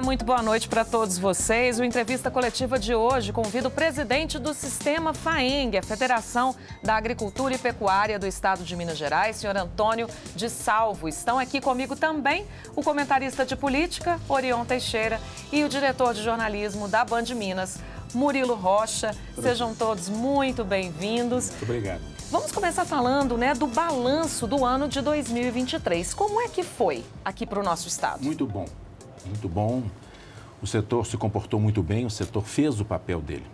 muito boa noite para todos vocês. O Entrevista Coletiva de hoje convida o presidente do Sistema FAENG, a Federação da Agricultura e Pecuária do Estado de Minas Gerais, senhor Antônio de Salvo. Estão aqui comigo também o comentarista de política, Orion Teixeira, e o diretor de jornalismo da Band Minas, Murilo Rocha. Sejam todos muito bem-vindos. Muito obrigado. Vamos começar falando, do balanço do ano de 2023. Como é que foi aqui para o nosso estado? Muito bom, muito bom. O setor se comportou muito bem, o setor fez o papel dele.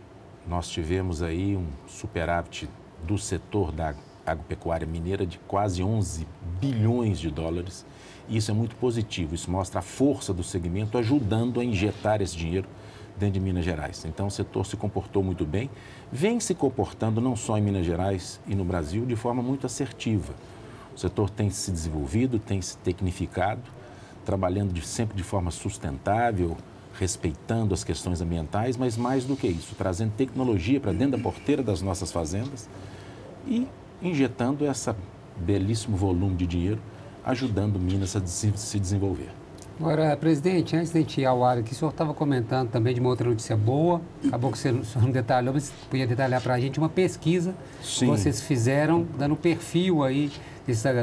Nós tivemos aí um superávit do setor da agropecuária mineira de quase 11 bilhões de dólares. E isso é muito positivo, isso mostra a força do segmento ajudando a injetar esse dinheiro dentro de Minas Gerais. Então, o setor se comportou muito bem, vem se comportando não só em Minas Gerais e no Brasil, de forma muito assertiva. O setor tem se desenvolvido, tem se tecnificado, trabalhando sempre de forma sustentável, respeitando as questões ambientais, mas mais do que isso, trazendo tecnologia para dentro da porteira das nossas fazendas e injetando esse belíssimo volume de dinheiro, ajudando Minas a se desenvolver. Agora, presidente, antes de a gente ir ao ar aqui, o senhor estava comentando também de uma outra notícia boa, acabou que o senhor não detalhou, mas podia detalhar para a gente uma pesquisa que vocês fizeram, dando perfil aí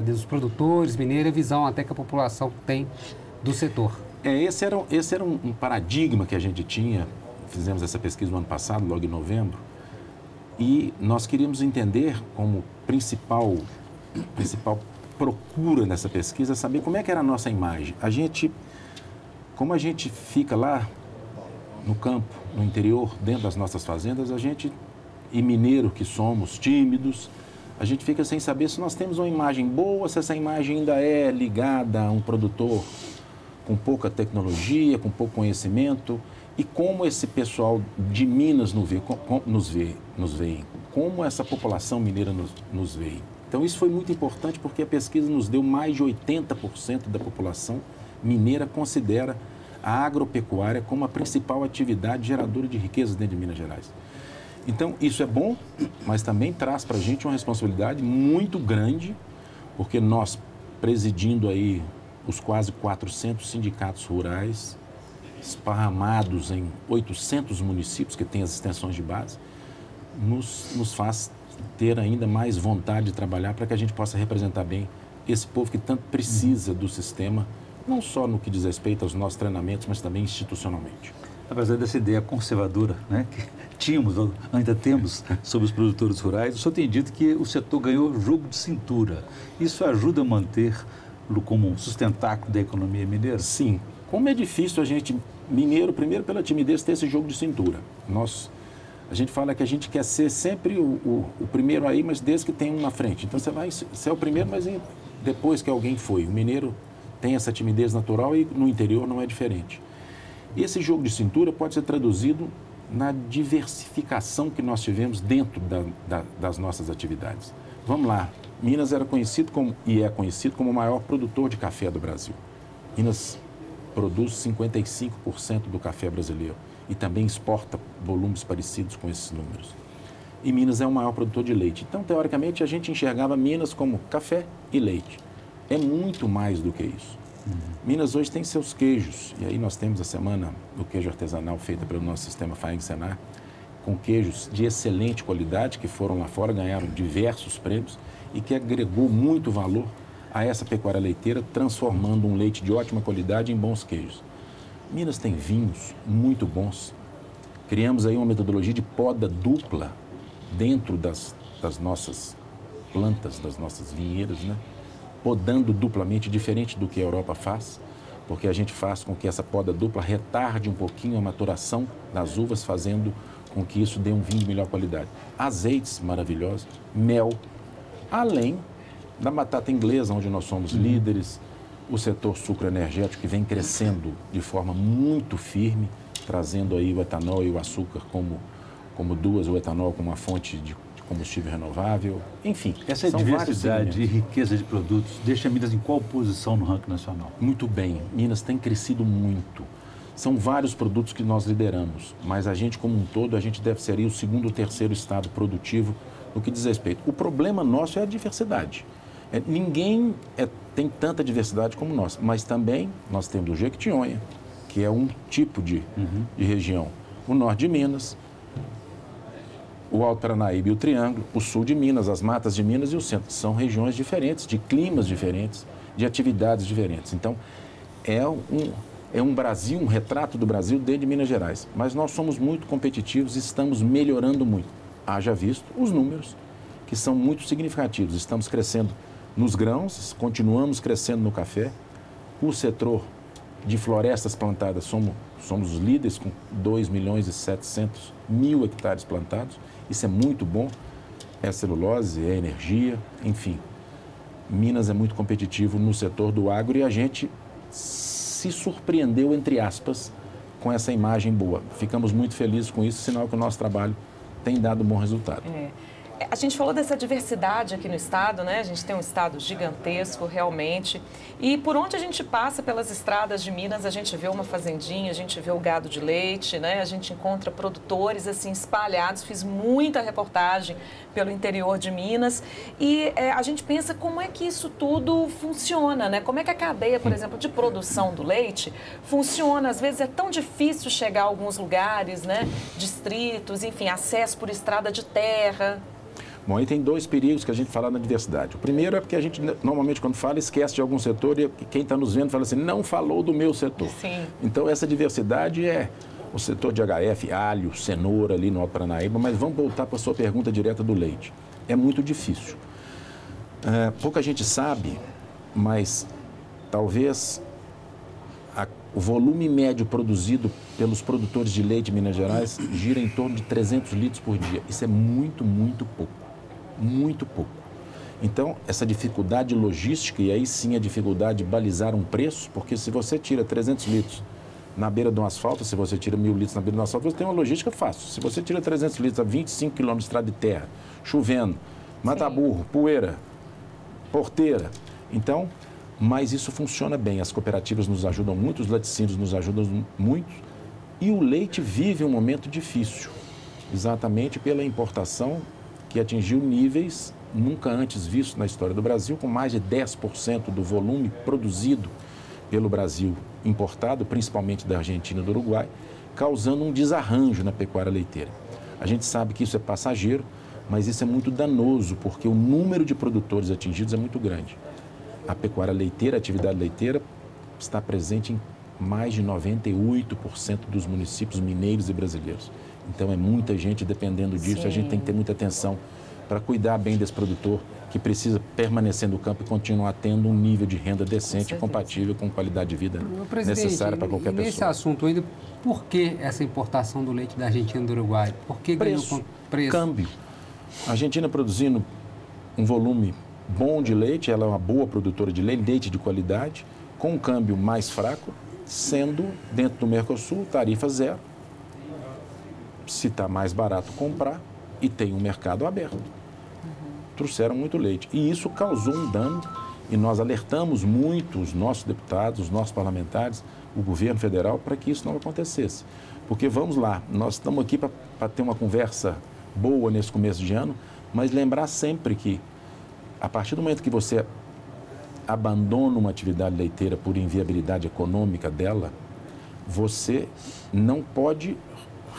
dos produtores mineiros, a visão até que a população tem do setor. Esse era um paradigma que a gente tinha, fizemos essa pesquisa no ano passado, logo em novembro, e nós queríamos entender como principal procura nessa pesquisa, saber como é que era a nossa imagem. Como a gente fica lá no campo, no interior, dentro das nossas fazendas, e mineiro que somos, tímidos, a gente fica sem saber se nós temos uma imagem boa, se essa imagem ainda é ligada a um produtor com pouca tecnologia, com pouco conhecimento, e como esse pessoal de Minas nos vê, como essa população mineira nos vê. Então, isso foi muito importante porque a pesquisa nos deu mais de 80% da população mineira considera a agropecuária como a principal atividade geradora de riqueza dentro de Minas Gerais. Então, isso é bom, mas também traz para a gente uma responsabilidade muito grande, porque nós, presidindo aí os quase 400 sindicatos rurais, esparramados em 800 municípios que têm as extensões de base, nos faz ter ainda mais vontade de trabalhar para que a gente possa representar bem esse povo que tanto precisa do sistema, não só no que diz respeito aos nossos treinamentos, mas também institucionalmente. Apesar dessa ideia conservadora, que tínhamos, ou ainda temos, sobre os produtores rurais, o senhor tem dito que o setor ganhou jogo de cintura. Isso ajuda a manter-lo como um sustentáculo da economia mineira? Sim. Como é difícil a gente, mineiro, primeiro pela timidez, ter esse jogo de cintura. A gente fala que a gente quer ser sempre o primeiro aí, mas desde que tem um na frente. Então, você é o primeiro, mas depois que alguém foi. O mineiro tem essa timidez natural e no interior não é diferente. Esse jogo de cintura pode ser traduzido na diversificação que nós tivemos dentro das nossas atividades. Vamos lá. Minas era conhecido e é conhecido como o maior produtor de café do Brasil. Minas produz 55% do café brasileiro e também exporta volumes parecidos com esses números. E Minas é o maior produtor de leite. Então, teoricamente, a gente enxergava Minas como café e leite. É muito mais do que isso. Minas hoje tem seus queijos, e aí nós temos a semana do queijo artesanal feita pelo nosso sistema FAENG-SENAR, com queijos de excelente qualidade, que foram lá fora, ganharam diversos prêmios e que agregou muito valor a essa pecuária leiteira, transformando um leite de ótima qualidade em bons queijos. Minas tem vinhos muito bons. Criamos aí uma metodologia de poda dupla dentro das nossas plantas, das nossas vinheiras, podando duplamente, diferente do que a Europa faz, porque a gente faz com que essa poda dupla retarde um pouquinho a maturação das uvas, fazendo com que isso dê um vinho de melhor qualidade. Azeites maravilhosos, mel, além da batata inglesa, onde nós somos líderes, o setor sucroenergético que vem crescendo de forma muito firme, trazendo aí o etanol e o açúcar o etanol como uma fonte de combustível renovável, enfim. Essa diversidade e riqueza de produtos deixa Minas em qual posição no ranking nacional? Muito bem, Minas tem crescido muito. São vários produtos que nós lideramos, mas a gente como um todo, a gente deve ser aí o segundo ou terceiro estado produtivo no que diz respeito. O problema nosso é a diversidade. Ninguém tem tanta diversidade como nós, mas também nós temos o Jequitinhonha, que é um tipo de região. O norte de Minas, o Alto Paranaíba e o Triângulo, o sul de Minas, as matas de Minas e o centro. São regiões diferentes, de climas diferentes, de atividades diferentes. Então, é um Brasil, um retrato do Brasil dentro de Minas Gerais. Mas nós somos muito competitivos e estamos melhorando muito. Haja visto os números, que são muito significativos. Estamos crescendo nos grãos, continuamos crescendo no café. O setor de florestas plantadas, somos os líderes com 2.700.000 hectares plantados. Isso é muito bom. É celulose, é energia, enfim. Minas é muito competitivo no setor do agro e a gente se surpreendeu, entre aspas, com essa imagem boa. Ficamos muito felizes com isso, sinal que o nosso trabalho tem dado bom resultado. A gente falou dessa diversidade aqui no estado, né? A gente tem um estado gigantesco, realmente. E por onde a gente passa pelas estradas de Minas, a gente vê uma fazendinha, a gente vê o gado de leite, né? A gente encontra produtores, assim, espalhados. Fiz muita reportagem pelo interior de Minas. E a gente pensa como é que isso tudo funciona, né? Como é que a cadeia, por exemplo, de produção do leite funciona. Às vezes é tão difícil chegar a alguns lugares, né? Distritos, enfim, acesso por estrada de terra. Bom, aí tem dois perigos que a gente fala na diversidade. O primeiro é porque a gente, normalmente, quando fala, esquece de algum setor e quem está nos vendo fala assim, não falou do meu setor. Sim. Então, essa diversidade é o setor de HF, alho, cenoura ali no Alto Paranaíba, mas vamos voltar para a sua pergunta direta do leite. É muito difícil. Pouca gente sabe, mas talvez o volume médio produzido pelos produtores de leite em Minas Gerais gira em torno de 300 litros por dia. Isso é muito, muito pouco. Muito pouco. Então, essa dificuldade logística, e aí sim a dificuldade de balizar um preço, porque se você tira 300 litros na beira de um asfalto, se você tira 1.000 litros na beira de um asfalto, você tem uma logística fácil. Se você tira 300 litros a 25 quilômetros de estrada de terra, chovendo, mata-burro, poeira, porteira, então, mas isso funciona bem. As cooperativas nos ajudam muito, os laticínios nos ajudam muito, e o leite vive um momento difícil, exatamente pela importação que atingiu níveis nunca antes vistos na história do Brasil, com mais de 10% do volume produzido pelo Brasil importado, principalmente da Argentina e do Uruguai, causando um desarranjo na pecuária leiteira. A gente sabe que isso é passageiro, mas isso é muito danoso, porque o número de produtores atingidos é muito grande. A pecuária leiteira, a atividade leiteira, está presente em mais de 98% dos municípios mineiros e brasileiros. Então, é muita gente dependendo disso. Sim. A gente tem que ter muita atenção para cuidar bem desse produtor que precisa permanecer no campo e continuar tendo um nível de renda decente e compatível com qualidade de vida necessária para qualquer pessoa. Nesse assunto ainda, por que essa importação do leite da Argentina e do Uruguai? Por que preço? Câmbio. A Argentina produzindo um volume bom de leite, ela é uma boa produtora de leite de qualidade, com um câmbio mais fraco, sendo dentro do Mercosul, tarifa zero. Se está mais barato comprar e tem um mercado aberto. Trouxeram muito leite. E isso causou um dano e nós alertamos muito os nossos deputados, os nossos parlamentares, o governo federal, para que isso não acontecesse. Porque, vamos lá, nós estamos aqui para ter uma conversa boa nesse começo de ano, mas lembrar sempre que, a partir do momento que você abandona uma atividade leiteira por inviabilidade econômica dela, você não pode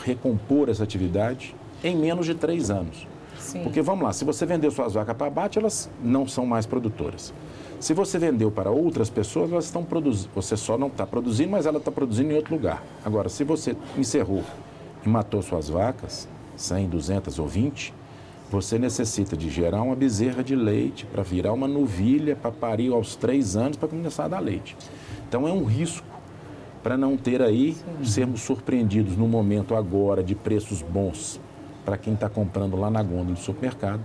recompor essa atividade em menos de 3 anos. Sim. Porque, vamos lá, se você vendeu suas vacas para abate, elas não são mais produtoras. Se você vendeu para outras pessoas, elas estão produzindo. Você só não está produzindo, mas ela está produzindo em outro lugar. Agora, se você encerrou e matou suas vacas, 100, 200 ou 20, você necessita de gerar uma bezerra de leite para virar uma novilha, para parir aos 3 anos, para começar a dar leite. Então, é um risco para não ter aí, sermos surpreendidos no momento agora de preços bons para quem está comprando lá na gôndola do supermercado,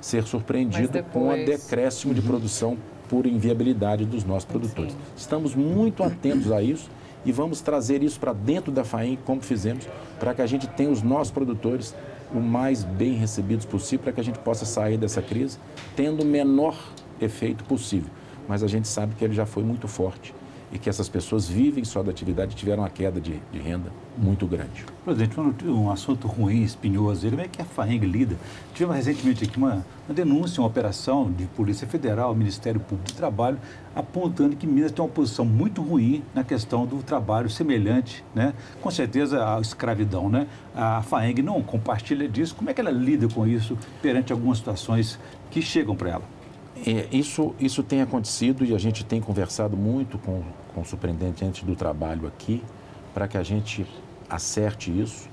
ser surpreendido com o decréscimo de produção por inviabilidade dos nossos produtores. Sim. Estamos muito atentos a isso e vamos trazer isso para dentro da FAENG, como fizemos, para que a gente tenha os nossos produtores o mais bem recebidos possível, para que a gente possa sair dessa crise tendo o menor efeito possível. Mas a gente sabe que ele já foi muito forte e que essas pessoas vivem só da atividade e tiveram uma queda de renda muito grande. Presidente, um assunto ruim, espinhoso, como é que a FAENG lida? Tivemos recentemente aqui uma denúncia, uma operação de Polícia Federal, Ministério Público do Trabalho, apontando que Minas tem uma posição muito ruim na questão do trabalho semelhante, né? Com certeza, à escravidão, né? A FAENG não compartilha disso. Como é que ela lida com isso perante algumas situações que chegam para ela? Isso tem acontecido e a gente tem conversado muito com o superintendente do trabalho aqui para que a gente acerte isso,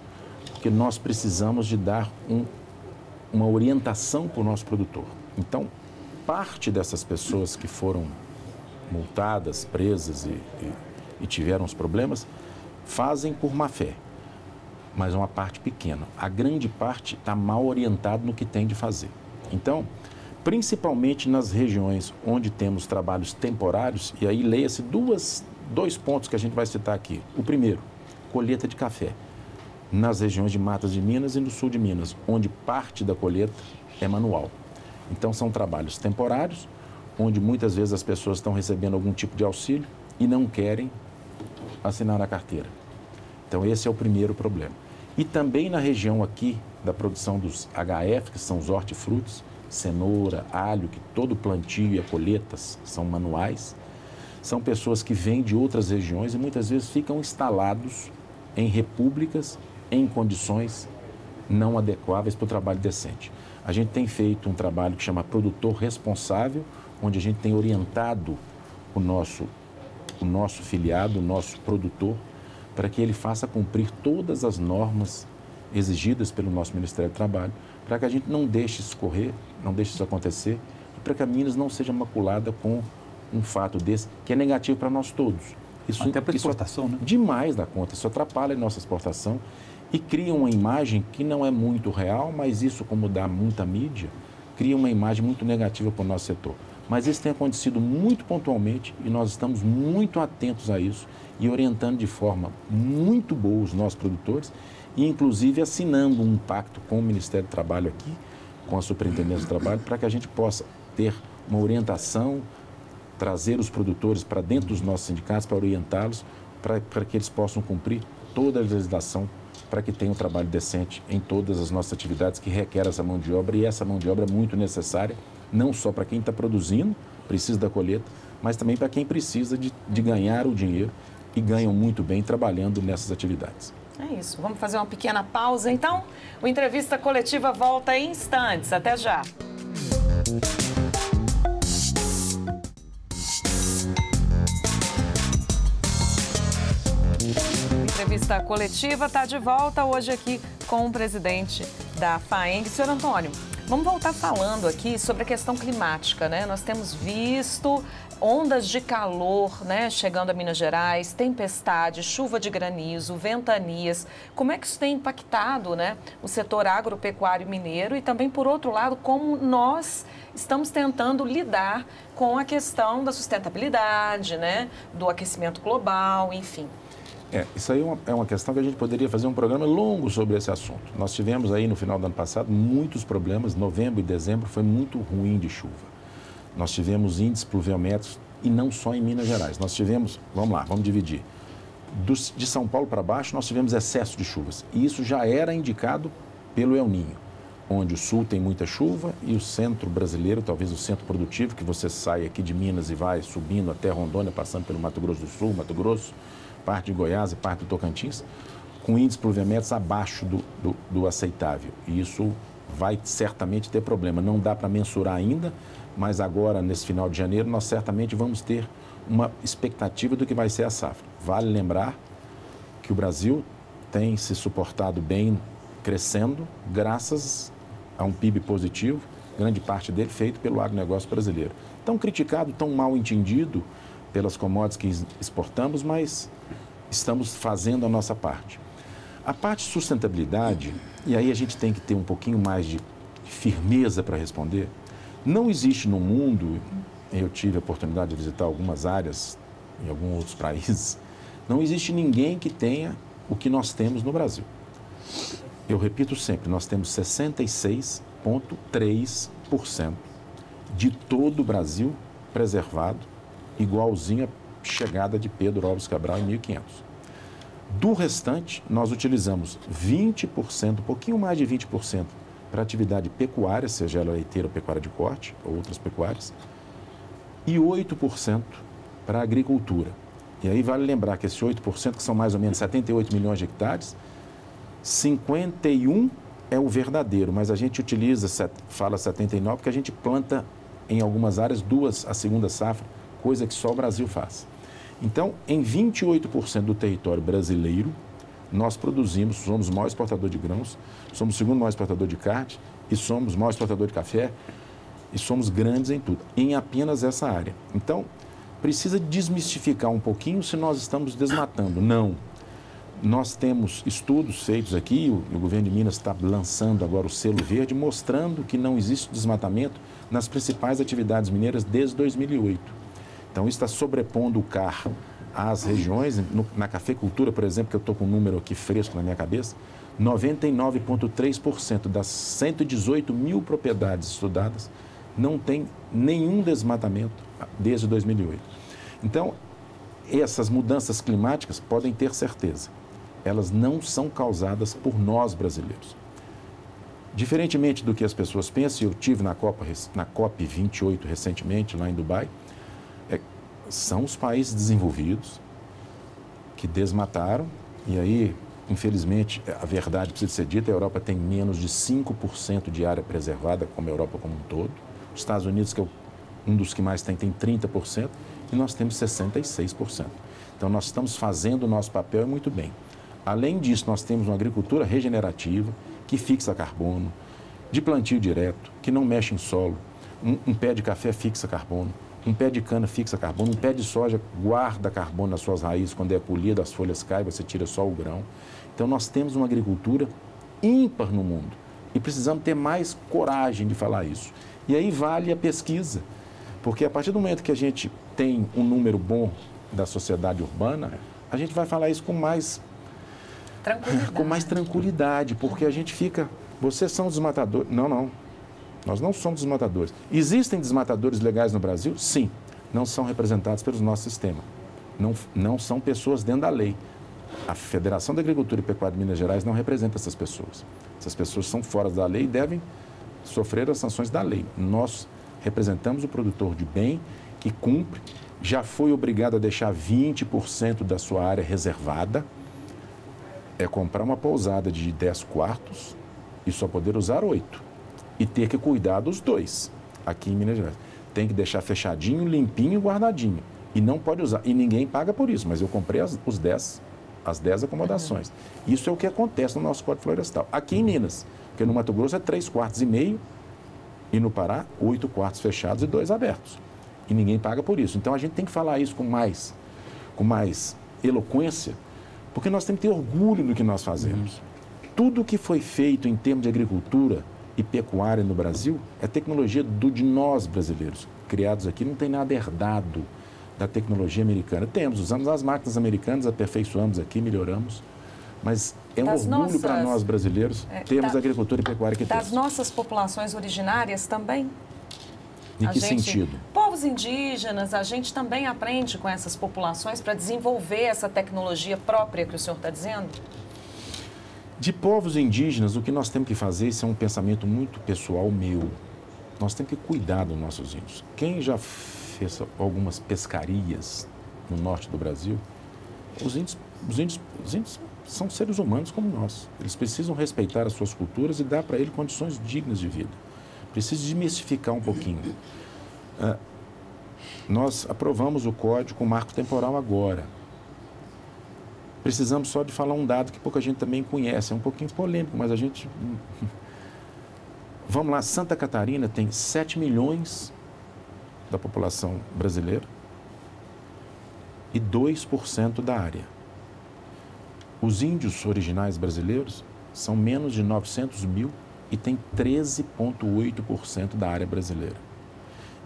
porque nós precisamos de dar uma orientação para o nosso produtor. Então, parte dessas pessoas que foram multadas, presas e tiveram os problemas, fazem por má fé, mas uma parte pequena. A grande parte está mal orientado no que tem de fazer. Então, principalmente nas regiões onde temos trabalhos temporários, e aí leia-se dois pontos que a gente vai citar aqui. O primeiro, colheita de café, nas regiões de Matas de Minas e no sul de Minas, onde parte da colheita é manual. Então, são trabalhos temporários, onde muitas vezes as pessoas estão recebendo algum tipo de auxílio e não querem assinar a carteira. Então, esse é o primeiro problema. E também na região aqui da produção dos HF, que são os hortifrutos, cenoura, alho, que todo plantio e a colheitas são manuais, são pessoas que vêm de outras regiões e muitas vezes ficam instalados em repúblicas em condições não adequáveis para o trabalho decente. A gente tem feito um trabalho que chama Produtor Responsável, onde a gente tem orientado o nosso filiado, o nosso produtor, para que ele faça cumprir todas as normas exigidas pelo nosso Ministério do Trabalho, para que a gente não deixe isso correr, não deixe isso acontecer, e para que a Minas não seja maculada com um fato desse, que é negativo para nós todos. Até para exportação, né? Demais da conta, isso atrapalha a nossa exportação e cria uma imagem que não é muito real, mas isso, como dá muita mídia, cria uma imagem muito negativa para o nosso setor. Mas isso tem acontecido muito pontualmente e nós estamos muito atentos a isso e orientando de forma muito boa os nossos produtores e, inclusive, assinando um pacto com o Ministério do Trabalho aqui, com a Superintendência do Trabalho, para que a gente possa ter uma orientação, trazer os produtores para dentro dos nossos sindicatos, para orientá-los, para que eles possam cumprir toda a legislação, para que tenham um trabalho decente em todas as nossas atividades que requer essa mão de obra, e essa mão de obra é muito necessária, não só para quem está produzindo, precisa da colheita, mas também para quem precisa de ganhar o dinheiro e ganham muito bem trabalhando nessas atividades. É isso. Vamos fazer uma pequena pausa, então? O Entrevista Coletiva volta em instantes. Até já. Entrevista Coletiva está de volta hoje aqui com o presidente da FAENG, senhor Antônio. Vamos voltar falando aqui sobre a questão climática, né? Nós temos visto ondas de calor, né, chegando a Minas Gerais, tempestade, chuva de granizo, ventanias. Como é que isso tem impactado, né, o setor agropecuário mineiro e também, por outro lado, como nós estamos tentando lidar com a questão da sustentabilidade, né, do aquecimento global, enfim. Isso aí é uma questão que a gente poderia fazer um programa longo sobre esse assunto. Nós tivemos aí no final do ano passado muitos problemas, novembro e dezembro foi muito ruim de chuva. Nós tivemos índices pluviométricos e não só em Minas Gerais. Nós tivemos, vamos lá, vamos dividir. De São Paulo para baixo nós tivemos excesso de chuvas e isso já era indicado pelo El Niño, onde o sul tem muita chuva e o centro brasileiro, talvez o centro produtivo, que você sai aqui de Minas e vai subindo até Rondônia, passando pelo Mato Grosso do Sul, Mato Grosso, parte de Goiás e parte do Tocantins, com índices pluviométricos abaixo do aceitável. E isso vai certamente ter problema. Não dá para mensurar ainda, mas agora, nesse final de janeiro, nós certamente vamos ter uma expectativa do que vai ser a safra. Vale lembrar que o Brasil tem se suportado bem, crescendo, graças a um PIB positivo, grande parte dele feito pelo agronegócio brasileiro. Tão criticado, tão mal entendido pelas commodities que exportamos, mas estamos fazendo a nossa parte. A parte de sustentabilidade, e aí a gente tem que ter um pouquinho mais de firmeza para responder, não existe no mundo, eu tive a oportunidade de visitar algumas áreas em alguns outros países, não existe ninguém que tenha o que nós temos no Brasil. Eu repito sempre, nós temos 66,3% de todo o Brasil preservado, igualzinho a chegada de Pedro Álvares Cabral em 1500. Do restante, nós utilizamos 20%, um pouquinho mais de 20%, para atividade pecuária, seja ela leiteira ou pecuária de corte, ou outras pecuárias, e 8% para a agricultura. E aí vale lembrar que esse 8%, que são mais ou menos 78 milhões de hectares, 51 é o verdadeiro, mas a gente utiliza, fala 79, porque a gente planta em algumas áreas a segunda safra, coisa que só o Brasil faz. Então, em 28% do território brasileiro, nós produzimos, somos o maior exportador de grãos, somos o segundo maior exportador de carne e somos o maior exportador de café e somos grandes em tudo, em apenas essa área. Então, precisa desmistificar um pouquinho se nós estamos desmatando. Não. Nós temos estudos feitos aqui, o governo de Minas está lançando agora o selo verde, mostrando que não existe desmatamento nas principais atividades mineiras desde 2008. Então, isso está sobrepondo o CAR às regiões. Na cafeicultura, por exemplo, que eu estou com um número aqui fresco na minha cabeça, 99,3% das 118 mil propriedades estudadas não tem nenhum desmatamento desde 2008. Então, essas mudanças climáticas podem ter certeza, elas não são causadas por nós brasileiros. Diferentemente do que as pessoas pensam, eu tive na COP28 recentemente, lá em Dubai, são os países desenvolvidos que desmataram, e aí, infelizmente, a verdade precisa ser dita, a Europa tem menos de 5% de área preservada, como a Europa como um todo. Os Estados Unidos, que é um dos que mais tem 30%, e nós temos 66%. Então, nós estamos fazendo o nosso papel muito bem. Além disso, nós temos uma agricultura regenerativa, que fixa carbono, de plantio direto, que não mexe em solo. Um pé de café fixa carbono, um pé de cana fixa carbono, um pé de soja guarda carbono nas suas raízes, quando é colhido, as folhas caem, você tira só o grão. Então, nós temos uma agricultura ímpar no mundo e precisamos ter mais coragem de falar isso. E aí vale a pesquisa, porque a partir do momento que a gente tem um número bom da sociedade urbana, a gente vai falar isso com mais tranquilidade, porque a gente fica, vocês são desmatadores. Não, nós não somos desmatadores. Existem desmatadores legais no Brasil? Sim, não são representados pelo nosso sistema, não são pessoas dentro da lei. A Federação da Agricultura e Pecuária de Minas Gerais não representa essas pessoas. Essas pessoas são fora da lei e devem sofrer as sanções da lei. Nós representamos o produtor de bem que cumpre, já foi obrigado a deixar 20% da sua área reservada, é comprar uma pousada de 10 quartos e só poder usar 8 e ter que cuidar dos 2 aqui em Minas Gerais. Tem que deixar fechadinho, limpinho e guardadinho e não pode usar. E ninguém paga por isso, mas eu comprei as 10 acomodações. Isso é o que acontece no nosso Código Florestal. Aqui em Minas, porque no Mato Grosso é 3,5 quartos e no Pará 8 quartos fechados e 2 abertos. E ninguém paga por isso. Então a gente tem que falar isso com mais eloquência, porque nós temos que ter orgulho do que nós fazemos. Tudo que foi feito em termos de agricultura e pecuária no Brasil é tecnologia de nós brasileiros. Criados aqui, não tem nada herdado da tecnologia americana. Usamos as máquinas americanas, aperfeiçoamos aqui, melhoramos, mas é um orgulho para nós brasileiros termos agricultura e pecuária que temos. Das nossas populações originárias também? Em que sentido? Povos indígenas, a gente também aprende com essas populações para desenvolver essa tecnologia própria que o senhor está dizendo? De povos indígenas, o que nós temos que fazer, isso é um pensamento muito pessoal meu. Nós temos que cuidar dos nossos índios. Quem já fez algumas pescarias no norte do Brasil, os índios são seres humanos como nós. Eles precisam respeitar as suas culturas e dar para eles condições dignas de vida. Precisa desmistificar um pouquinho. Nós aprovamos o código com marco temporal agora. Precisamos só de falar um dado que pouca gente também conhece. É um pouquinho polêmico, mas a gente... Vamos lá, Santa Catarina tem 7 milhões da população brasileira e 2% da área. Os índios originais brasileiros são menos de 900 mil e tem 13,8% da área brasileira.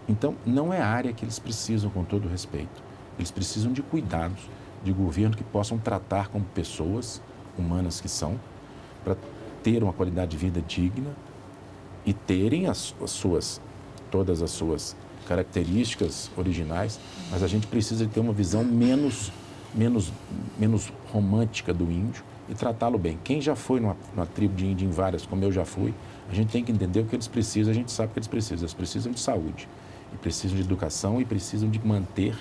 Então, não é a área que eles precisam, com todo respeito. Eles precisam de cuidados, de governo que possam tratar como pessoas humanas que são, para ter uma qualidade de vida digna e terem todas as suas características originais, mas a gente precisa ter uma visão menos romântica do índio e tratá-lo bem. Quem já foi numa tribo de índio em várias, como eu já fui, a gente tem que entender o que eles precisam, a gente sabe o que eles precisam. Eles precisam de saúde, e precisam de educação e precisam de manter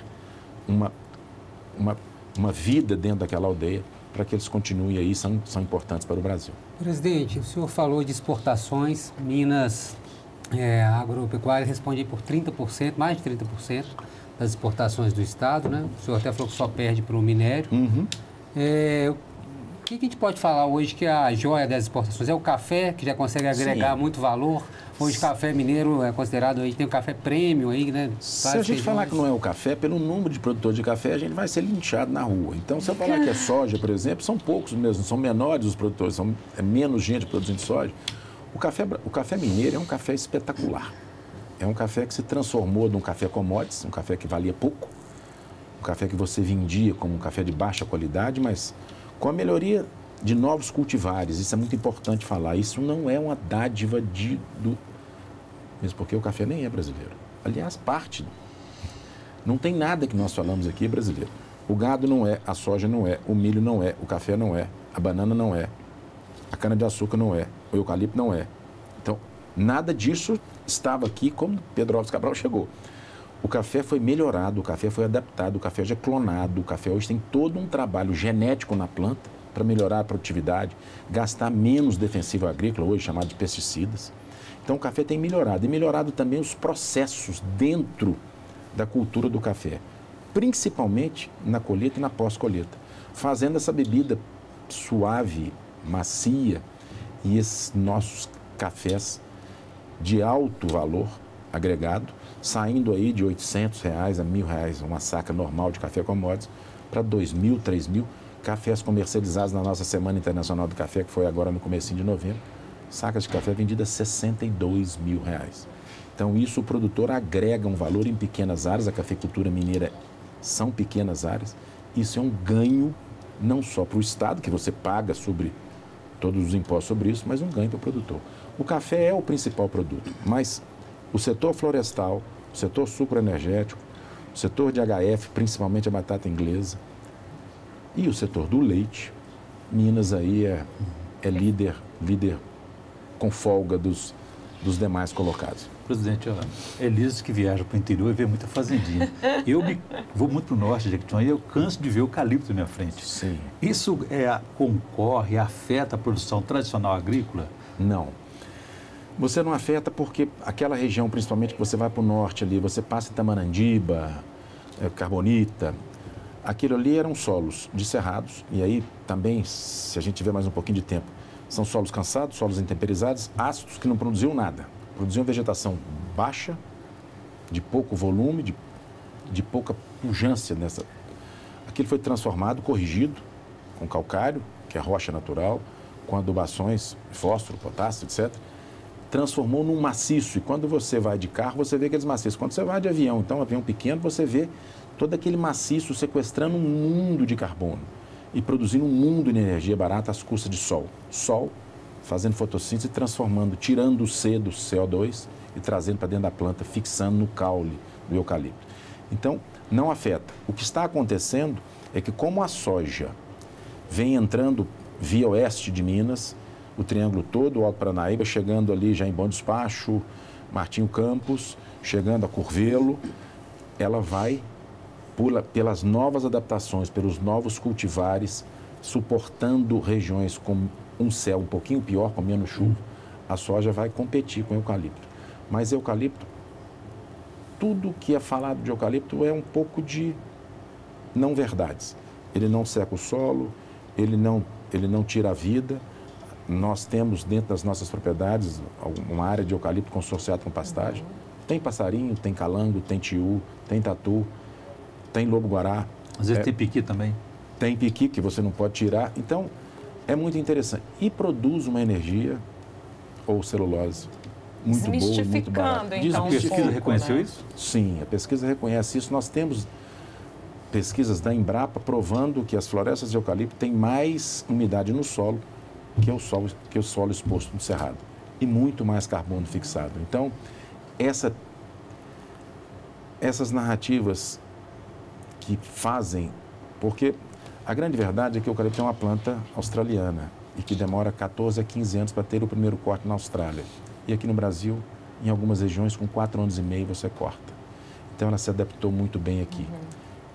uma vida dentro daquela aldeia para que eles continuem aí, são importantes para o Brasil. Presidente, o senhor falou de exportações, Minas Agropecuária responde por 30%, mais de 30% das exportações do Estado, né? O senhor até falou que só perde para o minério. Uhum. O que a gente pode falar hoje que a joia das exportações? É o café, que já consegue agregar muito valor. Hoje, café mineiro é considerado, aí tem o café premium aí, né? Se a gente falar que não é o café, pelo número de produtores de café, a gente vai ser linchado na rua. Então, se eu falar que é soja, por exemplo, são poucos mesmo, são menores os produtores, é menos gente produzindo soja. O café mineiro é um café espetacular. É um café que se transformou de um café commodities, um café que valia pouco, um café que você vendia como um café de baixa qualidade, mas com a melhoria de novos cultivares, isso é muito importante falar, isso não é uma dádiva mesmo porque o café nem é brasileiro. Aliás, não tem nada que nós falamos aqui brasileiro. O gado não é, a soja não é, o milho não é, o café não é, a banana não é, a cana-de-açúcar não é, o eucalipto não é. Então, nada disso estava aqui quando Pedro Álvares Cabral chegou. O café foi melhorado, o café foi adaptado, o café já é clonado, o café hoje tem todo um trabalho genético na planta para melhorar a produtividade, gastar menos defensivo agrícola, hoje chamado de pesticidas. Então o café tem melhorado, e melhorado também os processos dentro da cultura do café, principalmente na colheita e na pós-colheita, fazendo essa bebida suave, macia, e esses nossos cafés de alto valor agregado, saindo aí de R$800 a R$1.000, uma saca normal de café commodities, para R$2.000, R$3.000, cafés comercializados na nossa Semana Internacional do Café, que foi agora no comecinho de novembro, sacas de café vendidas R$62.000. Então isso o produtor agrega um valor em pequenas áreas, a cafeicultura mineira são pequenas áreas, isso é um ganho não só para o Estado, que você paga sobre todos os impostos sobre isso, mas um ganho para o produtor. O café é o principal produto, mas o setor florestal, o setor sucroenergético, o setor de HF, principalmente a batata inglesa, e o setor do leite, Minas aí é líder com folga dos demais colocados. Presidente, Elias que viaja para o interior e vê muita fazendinha. Vou muito para o norte de Jequitinhonha e eu canso de ver eucalipto na minha frente. Sim. Isso concorre, afeta a produção tradicional agrícola? Não. Você não afeta porque aquela região, principalmente que você vai para o norte ali, você passa em Tamarandiba, Carbonita, aquilo ali eram solos descerrados, e aí também, se a gente tiver mais um pouquinho de tempo, são solos cansados, solos intemperizados, ácidos que não produziam nada. Produziam vegetação baixa, de pouco volume, de pouca pujança nessa. Aquilo foi transformado, corrigido, com calcário, que é rocha natural, com adubações, fósforo, potássio, etc., transformou num maciço. E quando você vai de carro, você vê aqueles maciços. Quando você vai de avião, então, um avião pequeno, você vê todo aquele maciço sequestrando um mundo de carbono e produzindo um mundo de energia barata às custas de sol. Sol, fazendo fotossíntese, transformando, tirando o C do CO2 e trazendo para dentro da planta, fixando no caule do eucalipto. Então, não afeta. O que está acontecendo é que, como a soja vem entrando via oeste de Minas, o triângulo todo, o Alto Paranaíba, chegando ali já em Bom Despacho, Martinho Campos, chegando a Curvelo, ela vai pelas novas adaptações, pelos novos cultivares, suportando regiões com um céu um pouquinho pior, com menos chuva, a soja vai competir com o eucalipto. Mas eucalipto, tudo que é falado de eucalipto é um pouco de não verdades. Ele não seca o solo, ele não tira a vida. Nós temos dentro das nossas propriedades uma área de eucalipto consorciado com pastagem. Tem passarinho, tem calango, tem tiu, tem tatu, tem lobo-guará. Às vezes tem piqui também. Tem piqui que você não pode tirar. Então, é muito interessante. E produz uma energia ou celulose muito boa e muito barata. Então, a pesquisa reconheceu isso? Sim, a pesquisa reconhece isso. Nós temos pesquisas da Embrapa provando que as florestas de eucalipto têm mais umidade no solo que o solo exposto no cerrado. E muito mais carbono fixado. Então, essas narrativas que fazem... Porque a grande verdade é que o eucalipto é uma planta australiana e que demora 14 a 15 anos para ter o primeiro corte na Austrália. E aqui no Brasil, em algumas regiões, com 4 anos e meio você corta. Então ela se adaptou muito bem aqui.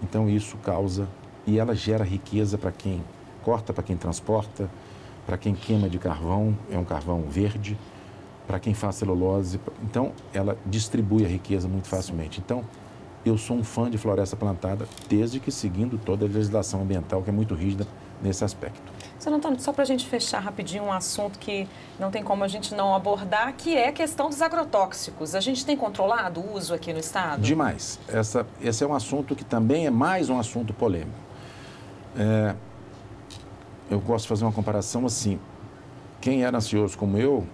Então isso causa... E ela gera riqueza para quem corta, para quem transporta, para quem queima de carvão, é um carvão verde, para quem faz celulose. Então ela distribui a riqueza muito facilmente. Então eu sou um fã de floresta plantada, desde que seguindo toda a legislação ambiental, que é muito rígida nesse aspecto. Senhor Antônio, só para a gente fechar rapidinho um assunto que não tem como a gente não abordar, que é a questão dos agrotóxicos. A gente tem controlado o uso aqui no estado? Demais. Esse é um assunto que também é mais um assunto polêmico. Eu gosto de fazer uma comparação assim. Quem era ansioso como eu,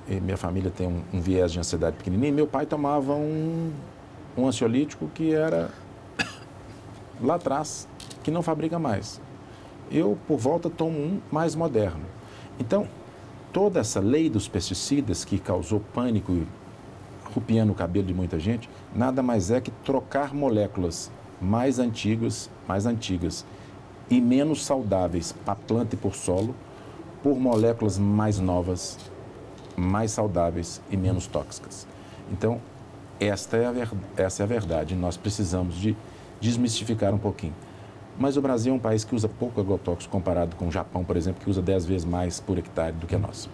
e minha família tem um viés de ansiedade pequenininho, meu pai tomava um ansiolítico que era lá atrás, que não fabrica mais. Eu, por volta, tomo um mais moderno. Então, toda essa lei dos pesticidas que causou pânico e rupiando o cabelo de muita gente, nada mais é que trocar moléculas mais antigas e menos saudáveis para a planta e por solo, por moléculas mais novas, mais saudáveis e menos tóxicas. Então, essa é a verdade. Nós precisamos de desmistificar um pouquinho. Mas o Brasil é um país que usa pouco agrotóxico comparado com o Japão, por exemplo, que usa 10 vezes mais por hectare do que nós.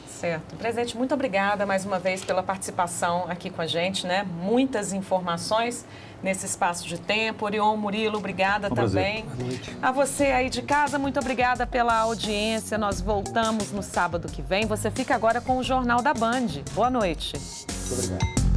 Certo. Presidente, muito obrigada mais uma vez pela participação aqui com a gente, né? Muitas informações nesse espaço de tempo. Orion, Murilo, obrigada também. Boa noite. A você aí de casa, muito obrigada pela audiência. Nós voltamos no sábado que vem. Você fica agora com o Jornal da Band. Boa noite. Muito obrigado.